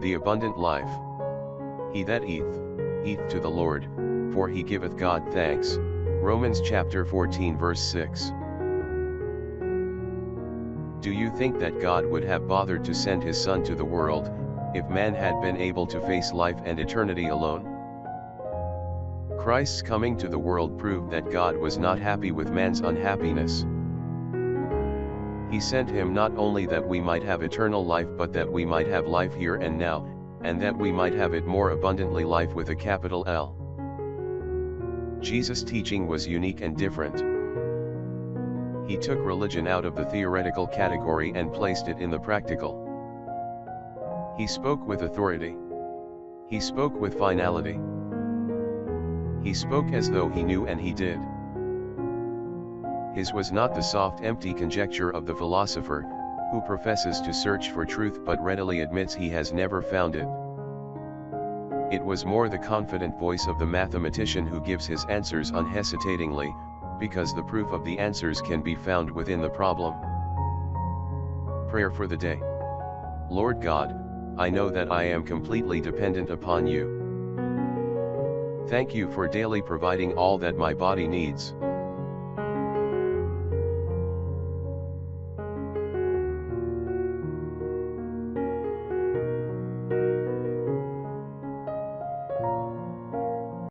The abundant life. He that eateth, eateth to the Lord, for he giveth God thanks. Romans chapter 14 verse 6. Do you think that God would have bothered to send his Son to the world, if man had been able to face life and eternity alone? Christ's coming to the world proved that God was not happy with man's unhappiness. He sent him not only that we might have eternal life but that we might have life here and now, and that we might have it more abundantly, life with a capital L. Jesus' teaching was unique and different. He took religion out of the theoretical category and placed it in the practical. He spoke with authority. He spoke with finality. He spoke as though he knew, and he did. His was not the soft, empty conjecture of the philosopher, who professes to search for truth but readily admits he has never found it. It was more the confident voice of the mathematician who gives his answers unhesitatingly, because the proof of the answers can be found within the problem. Prayer for the day. Lord God, I know that I am completely dependent upon you. Thank you for daily providing all that my body needs.